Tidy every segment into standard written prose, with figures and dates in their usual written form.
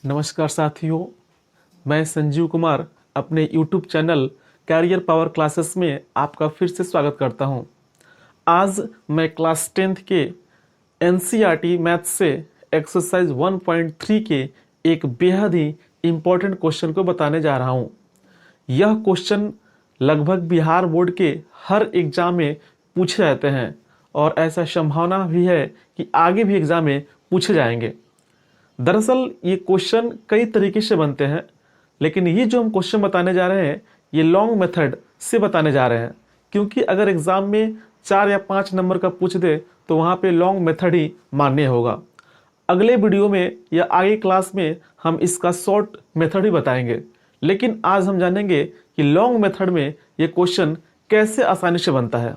नमस्कार साथियों, मैं संजीव कुमार अपने YouTube channel career power classes में आपका फिर से स्वागत करता हूं। आज मैं क्लास 10th के NCERT मैथ्स से एक्सरसाइज 1.3 के एक बेहद ही इम्पोर्टेंट क्वेश्चन को बताने जा रहा हूं। यह क्वेश्चन लगभग बिहार बोर्ड के हर एग्जाम में पूछे जाते हैं और ऐसा संभावना भी है कि आगे भी एग्जाम में पूछे जाएंगे। दरअसल ये क्वेश्चन कई तरीके से बनते हैं, लेकिन ये जो हम क्वेश्चन बताने जा रहे हैं ये लॉन्ग मेथड से बताने जा रहे हैं, क्योंकि अगर एग्जाम में 4 या 5 नंबर का पूछ दे तो वहाँ पे लॉन्ग मेथड ही मान्य होगा। अगले वीडियो में या आगे क्लास में हम इसका शॉर्ट मेथड ही बताएंगे, लेकिन आज हम जानेंगे कि लॉन्ग मेथड में ये क्वेश्चन कैसे आसानी से बनता है।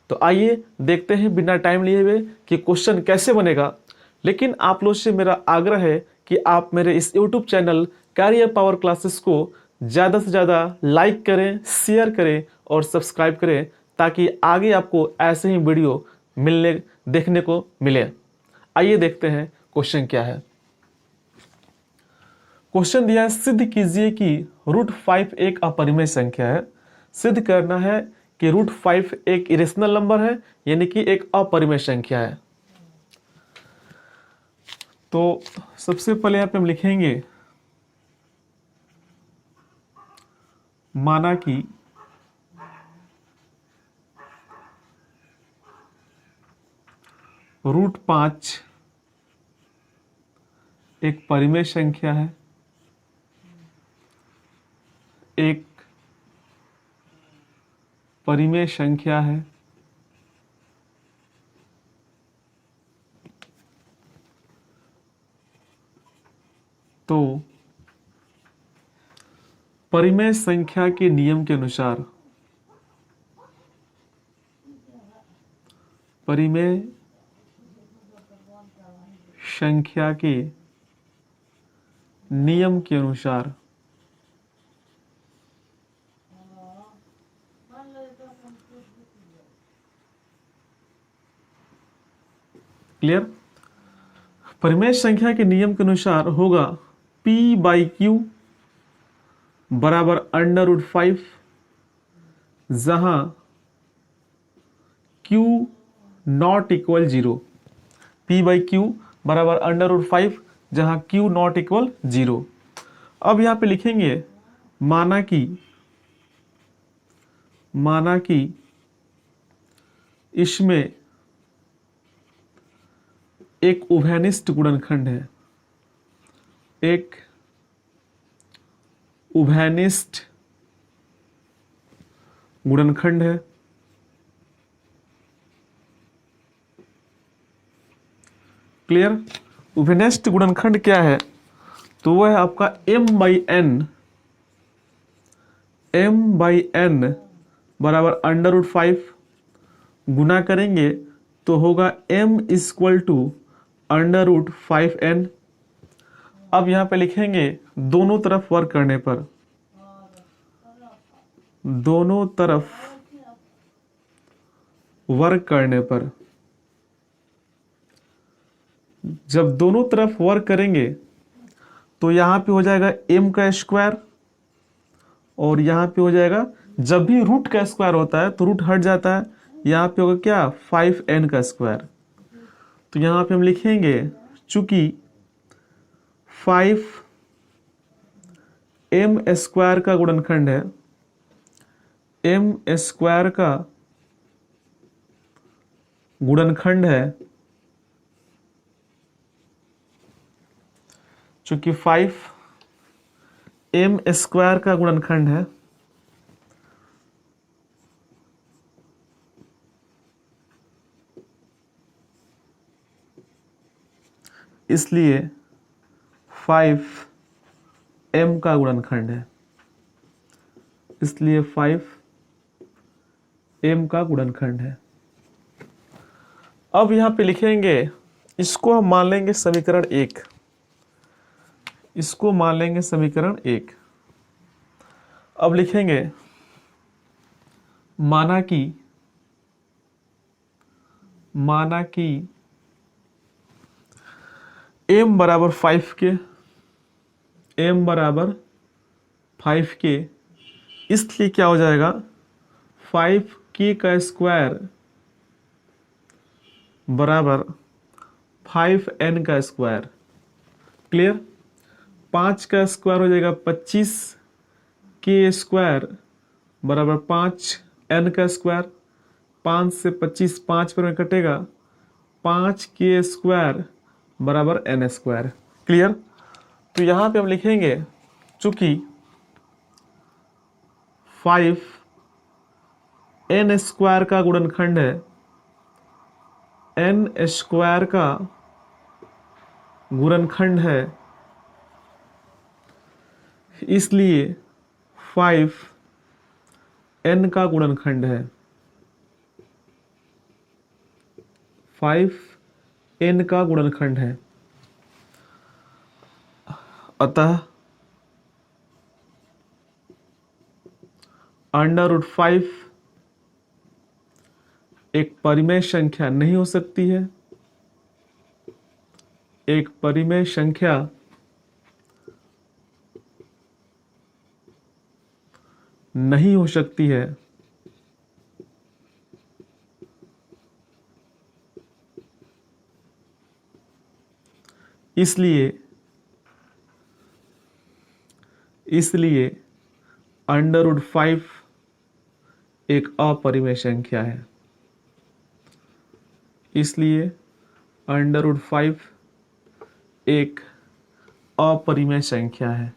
तो आइए देखते हैं बिना टाइम लिए हुए कि क्वेश्चन कैसे बनेगा। लेकिन आप लोग से मेरा आग्रह है कि आप मेरे इस YouTube channel career power classes को ज़्यादा से ज़्यादा लाइक करें, शेयर करें और सब्सक्राइब करें, ताकि आगे आपको ऐसे ही वीडियो देखने को मिले। आइए देखते हैं क्वेश्चन क्या है। क्वेश्चन दिया है, सिद्ध कीजिए कि √5 एक अपरिमेय संख्या है। सिद्ध करना है कि √5 एक इरेशनल नंबर है, यानी कि एक अपरिमेय संख्या है। तो सबसे पहले यहाँ पे हम लिखेंगे, माना कि √5 एक परिमेय संख्या है, एक परिमेय संख्या है। तो परिमेय संख्या के नियम के अनुसार परिमेय संख्या के नियम के अनुसार क्लियर, परिमेय संख्या के नियम के अनुसार होगा P/Q बराबर √5, जहां Q नॉट इक्वल 0। P/Q बराबर √5 जहां Q नॉट इक्वल 0। अब यहां पे लिखेंगे, माना कि इसमें एक उभयनिष्ठ गुणनखंड है, एक उभयनिष्ठ गुणनखंड है। क्लियर, उभयनिष्ठ गुणनखंड क्या है? तो वह है आपका m/n बराबर √5 गुना करेंगे तो होगा m = √5n। अब यहां पे लिखेंगे, दोनों तरफ वर्ग करने पर, दोनों तरफ वर्ग करने पर, जब दोनों तरफ वर्ग करेंगे तो यहां पे हो जाएगा m का स्क्वायर, और यहां पे हो जाएगा, जब भी रूट का स्क्वायर होता है तो रूट हट जाता है, यहां पे होगा क्या, 5n का स्क्वायर। तो यहां पे हम लिखेंगे, चूंकि 5m² का गुणनखंड है, m² का गुणनखंड है, चूंकि 5m² का गुणनखंड है, इसलिए 5m का गुणनखंड है, इसलिए 5m का गुणनखंड है। अब यहां पे लिखेंगे, इसको हम मान लेंगे समीकरण 1, इसको मान लेंगे समीकरण 1। अब लिखेंगे, माना कि m बराबर 5 के m बराबर 5k, इसलिए क्या हो जाएगा 5k का स्क्वायर बराबर 5n का स्क्वायर। क्लियर। 5 का स्क्वायर हो जाएगा 25, k स्क्वायर बराबर 5n का स्क्वायर। 5 से 25 5 पर में कटेगा, 5k स्क्वायर बराबर n स्क्वायर। क्लियर। तो यहाँ पे हम लिखेंगे चूंकि 5n स्क्वायर का गुणनखंड है n स्क्वायर का गुणनखंड है, इसलिए 5n का गुणनखंड है। 5n का गुणनखंड है, अतः √5 एक परिमेय संख्या नहीं हो सकती है। एक परिमेय संख्या नहीं हो सकती है। इसलिए √5 एक अपरिमेय संख्या है। इसलिए √5 एक अपरिमेय संख्या है।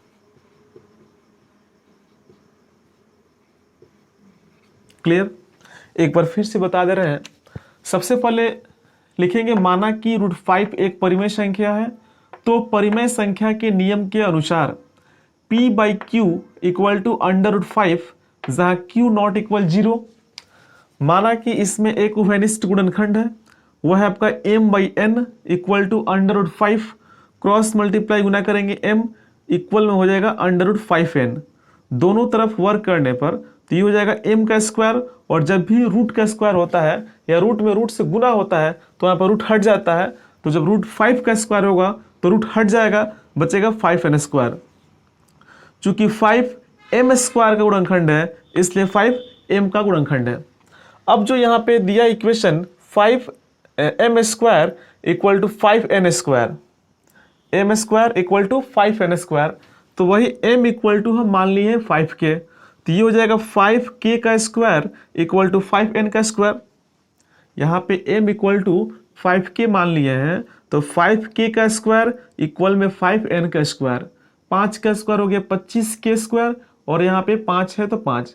क्लियर। एक बार फिर से बता दे रहे हैं। सबसे पहले लिखेंगे माना कि √5 एक परिमेय संख्या है, तो परिमेय संख्या के नियम के अनुसार p/q इक्वल टू √5, जहां q नॉट इक्वल 0। माना कि इसमें एक उभयनिष्ठ गुणनखंड है, वह है आपका m/n equal to √5, cross multiply गुना करेंगे m इक्वल में हो जाएगा √5n। दोनों तरफ वर्क करने पर तो ये हो जाएगा m का स्क्वायर, और जब भी रूट का स्क्वायर होता है या रूट में रूट से गुना होता है तो यहाँ पर रूट हट जाता है। तो जब √5 का स्क्वायर होगा तो रूट हट जाएगा, बचेगा 5n स्क्वायर। चूंकि 5m स्क्वायर का गुणनखंड है, इसलिए 5m का गुणनखंड है। अब जो यहाँ पे दिया equation 5m square equal to 5n square, m square equal to 5n square, तो वही m इक्वल टू हम मान लिए 5k, तो ये हो जाएगा 5k का स्क्वायर इक्वल टू 5n का स्क्वायर। यहाँ पे m इक्वल टू 5k मान लिए हैं, तो 5k का स्क्वायर इक्वल में 5n का स्क्वायर। 5 का स्क्वायर हो गया 25k स्क्वायर, और यहाँ पे 5 है तो 5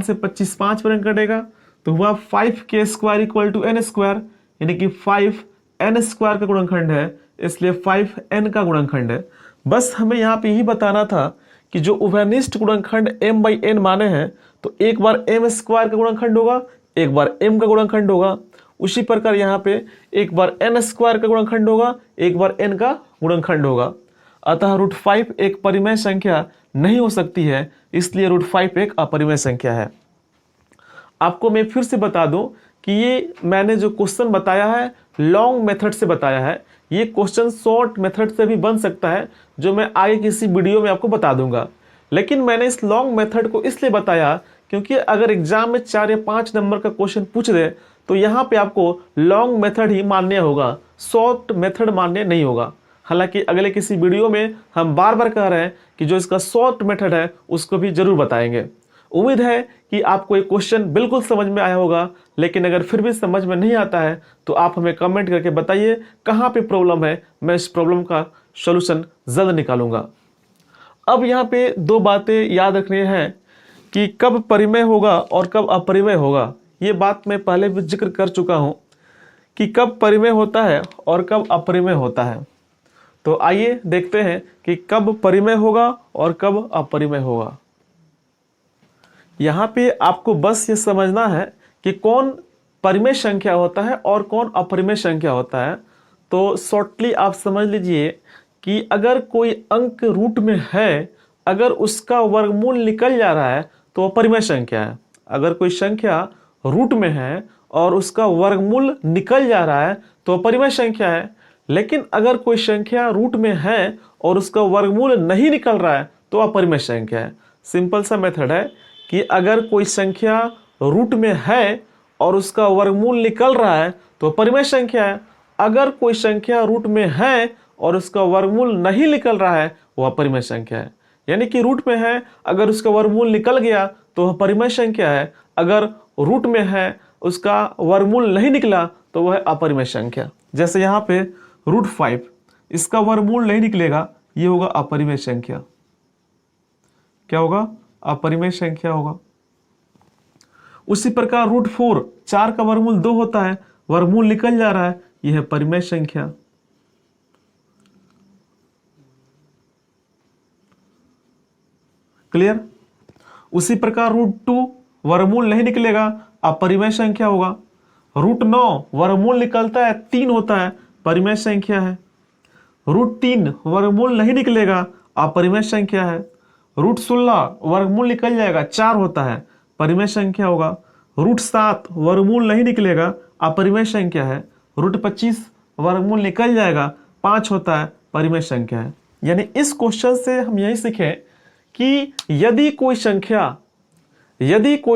से 25 5 पर कटेगा, तो हुआ 5k square equal to n square, यानी कि 5n स्क्वायर का गुणनखंड है, इसलिए 5n का गुणनखंड है। बस हमें यहाँ पे यही बताना था कि जो उभयनिष्ठ गुणनखंड m/n माने हैं, तो एक बार m स्क्वायर का गुणनखंड होगा, एक बार m का गुणनखंड होगा। उसी प्रकार यहाँ पे एक बार n स्क्वायर का गुणनखंड होगा, एक बार n का गुणनखंड होगा। अतः √5 एक परिमेय संख्या नहीं हो सकती है, इसलिए √5 एक अपरिमेय संख्या है। आपको मैं फिर से बता दूं कि ये मैंने जो क्वेश्चन बताया है लॉन्ग मेथड से बताया है। ये क्वेश्चन शॉर्ट मेथड से भी बन सकता है, जो मैं आगे किसी वीडियो में आपको बता दूंगा। लेकिन मैंने इस लॉन्ग मेथड को इसलिए बताया क्योंकि अगर एग्जाम में 4 या 5 नंबर का क्वेश्चन पूछ दे तो यहाँ पे आपको लॉन्ग मेथड ही मान्य होगा, शॉर्ट मेथड मान्य नहीं होगा। हालांकि अगले किसी वीडियो में हम बार बार कह रहे हैं कि जो इसका शॉर्ट मेथड है उसको भी जरूर बताएंगे। उम्मीद है कि आपको ये क्वेश्चन बिल्कुल समझ में आया होगा, लेकिन अगर फिर भी समझ में नहीं आता है तो आप हमें कमेंट करके बताइए कहाँ पे प्रॉब्लम है, मैं इस प्रॉब्लम का सॉल्यूशन जल्द निकालूंगा। अब यहाँ पे 2 बातें याद रखनी है कि कब परिमेय होगा और कब अपरिमेय होगा। ये बात मैं पहले भी जिक्र कर चुका हूँ कि कब परिमेय होता है और कब अपरिमेय होता है। तो आइए देखते हैं कि कब परिमेय होगा और कब अपरिमेय होगा। यहाँ पे आपको बस ये समझना है कि कौन परिमेय संख्या होता है और कौन अपरिमेय संख्या होता है। तो शॉर्टली आप समझ लीजिए कि अगर कोई अंक रूट में है, अगर उसका वर्गमूल निकल जा रहा है तो अपरिमेय संख्या है। अगर कोई संख्या रूट में है और उसका वर्गमूल निकल जा रहा है तो अपरिमेय संख्या है। लेकिन अगर कोई संख्या रूट में है और उसका वर्गमूल नहीं निकल रहा है तो अपरिमेय संख्या है। सिंपल सा मेथड है कि अगर कोई संख्या रूट में है और उसका वर्गमूल निकल रहा है तो अपरिमेय संख्या है। अगर कोई संख्या रूट में है और उसका वर्गमूल नहीं निकल रहा है वो अपरिमेय संख्या है। यानी कि रूट में है, अगर उसका वर्गमूल निकल गया तो वह परिमेय संख्या है। अगर रूट में है उसका वर्गमूल नहीं निकला तो वह अपरिमेय संख्या। जैसे यहाँ पे √5, इसका वर्गमूल नहीं निकलेगा, ये होगा अपरिमेय संख्या। क्या होगा? अपरिमेय संख्या होगा। उसी प्रकार √4, 4 का वर्गमूल 2 होता है, वर्गमूल निकल जा रहा है, यह है परिमेय संख्या। क्लियर? उसी प्रकार √2 वर्गमूल नहीं निकलेगा, अपरिमेय संख्या होगा। √9 वर्गमूल निकलता है, 3 होता है, परिमेय संख्या है। √3 वर्गमूल नहीं निकलेगा, अपरिमेय संख्या है। √16 वर्गमूल निकल जाएगा, 4 होता है, परिमेय संख्या होगा। √7 वर्गमूल नहीं निकलेगा, अपरिमेय संख्या है। √25 वर्गमूल निकल जाएगा, 5 होता है, परिमेय संख्या है। यानी इस क्वेश्चन से हम यही सीखें कि यदि कोई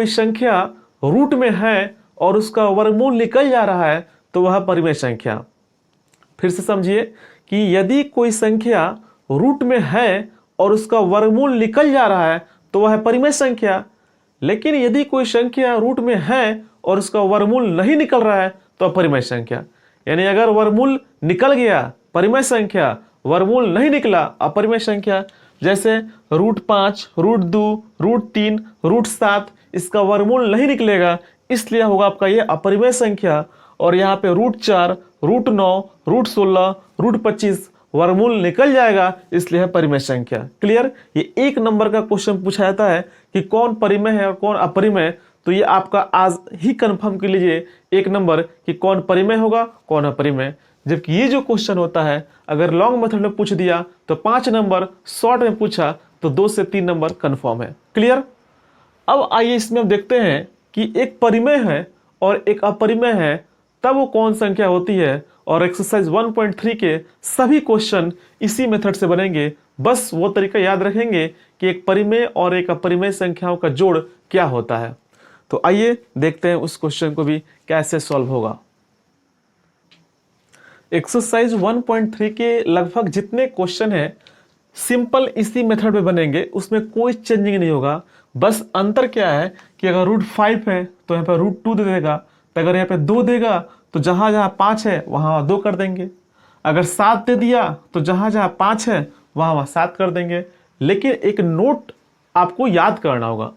संख्या रूट में है और उसका वर्गमूल निकल जा रहा है तो वह परिमेय संख्या। फिर से समझिए कि यदि कोई संख्या रूट में है और उसका वर्गमूल निकल जा रहा है तो वह है परिमेय संख्या। लेकिन यदि कोई संख्या रूट में है और उसका वर्गमूल नहीं निकल रहा है तो अपरिमेय संख्या। यानी अगर वर्गमूल निकल गया परिमेय संख्या, वर्गमूल नहीं निकला अपरिमेय संख्या। जैसे √5, √2, √3, √7, इसका वर्गमूल नहीं निकलेगा, इसलिए होगा आपका ये अपरिमेय संख्या। और यहाँ पे √4, √9, √16, √25 वर्गमूल निकल जाएगा, इसलिए है परिमेय संख्या। क्लियर? ये 1 नंबर का क्वेश्चन पूछा जाता है कि कौन परिमेय है और कौन अपरिमेय। तो ये आपका आज ही कंफर्म कर लीजिए 1 नंबर कि कौन परिमेय होगा कौन अपरिमेय। जबकि ये जो क्वेश्चन होता है अगर लॉन्ग मेथड में पूछ दिया तो 5 नंबर, शॉर्ट में पूछा तो 2 से 3 नंबर कंफर्म है। क्लियर? अब आइए इसमें हम देखते हैं कि एक परिमेय है और एक अपरिमेय है, तब वो कौन संख्या होती है। और एक्सरसाइज 1.3 के सभी क्वेश्चन इसी मेथड से बनेंगे। बस वो तरीका याद रखेंगे कि एक परिमेय और एक अपरिमेय संख्याओं का जोड़ क्या होता है। तो आइए देखते हैं उस क्वेश्चन को भी कैसे सॉल्व होगा। एक्सरसाइज 1.3 के लगभग जितने क्वेश्चन हैं सिंपल इसी मेथड में बनेंगे, उसमें कोई चेंजिंग नहीं होगा। बस अंतर क्या है कि अगर √5 है तो यहाँ पे √2 दे देगा, तो अगर यहाँ पे 2 देगा तो जहाँ जहाँ 5 है वहाँ 2 कर देंगे। अगर 7 दे दिया तो जहाँ जहाँ 5 है वहाँ 7 कर देंगे। लेकिन एक नोट आपको याद करना होगा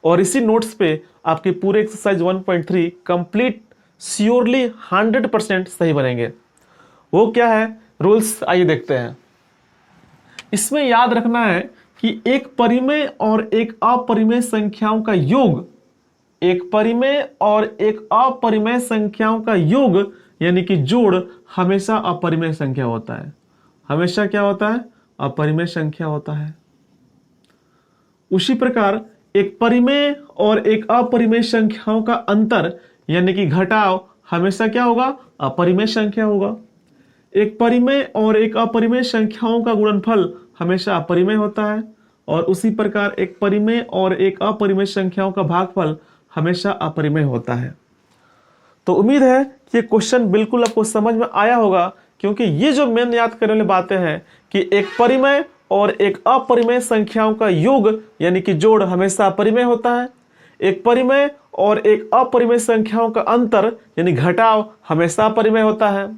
और इसी नोट्स पे आपके पूरे एक्सरसाइज 1.3 कंप्लीट श्योरली 100% सही बनेंगे। वो क्या है रूल्स, आइए देखते हैं। इसमें याद रखना है कि एक परिमेय और एक अपरिमेय संख्याओं का योग, एक परिमेय और एक अपरिमेय संख्याओं का योग यानी कि जोड़ हमेशा अपरिमेय संख्या होता है। हमेशा क्या होता है? अपरिमेय संख्या होता है। उसी प्रकार एक परिमेय और एक अपरिमेय संख्याओं का अंतर यानी कि घटाव हमेशा क्या होगा? अपरिमेय संख्या होगा। एक परिमेय और एक अपरिमेय संख्याओं का गुणनफल हमेशा अपरिमेय होता है। और उसी प्रकार एक परिमेय और एक अपरिमेय संख्याओं का भागफल हमेशा अपरिमेय होता है। तो उम्मीद है कि ये क्वेश्चन बिल्कुल आपको समझ में आया होगा, क्योंकि ये जो मेन याद करने वाली बातें हैं कि एक परिमेय और एक अपरिमेय संख्याओं का योग यानी कि जोड़ हमेशा अपरिमेय होता है। एक परिमेय और एक अपरिमेय संख्याओं का अंतर यानी घटाव हमेशा अपरिमेय होता है।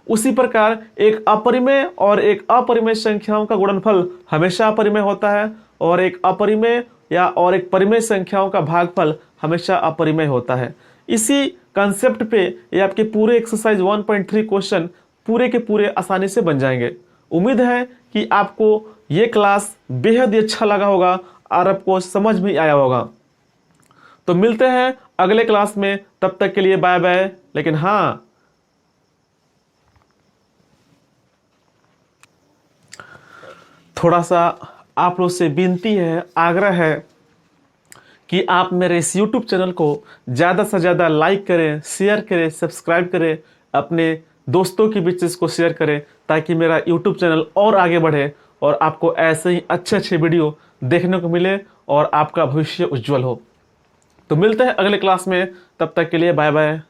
उसी प्रकार एक अपरिमेय और एक अपरिमेय संख्याओं का गुणनफल हमेशा अपरिमेय होता है। और एक अपरिमेय या और एक परिमेय संख्याओं का भागफल हमेशा अपरिमेय होता है। इसी कंसेप्ट पे ये आपके पूरे एक्सरसाइज 1.3 क्वेश्चन पूरे के पूरे आसानी से बन जाएंगे। उम्मीद है कि आपको ये क्लास बेहद ही अच्छा लगा होगा और आपको समझ में आया होगा। तो मिलते हैं अगले क्लास में, तब तक के लिए बाय बाय। लेकिन हाँ, थोड़ा सा आप लोग से विनती है, आग्रह है कि आप मेरे इस YouTube चैनल को ज़्यादा से ज़्यादा लाइक करें, शेयर करें, सब्सक्राइब करें, अपने दोस्तों के बीच इसको शेयर करें ताकि मेरा यूट्यूब चैनल और आगे बढ़े और आपको ऐसे ही अच्छे अच्छे वीडियो देखने को मिले और आपका भविष्य उज्जवल हो। तो मिलते हैं अगले क्लास में, तब तक के लिए बाय बाय।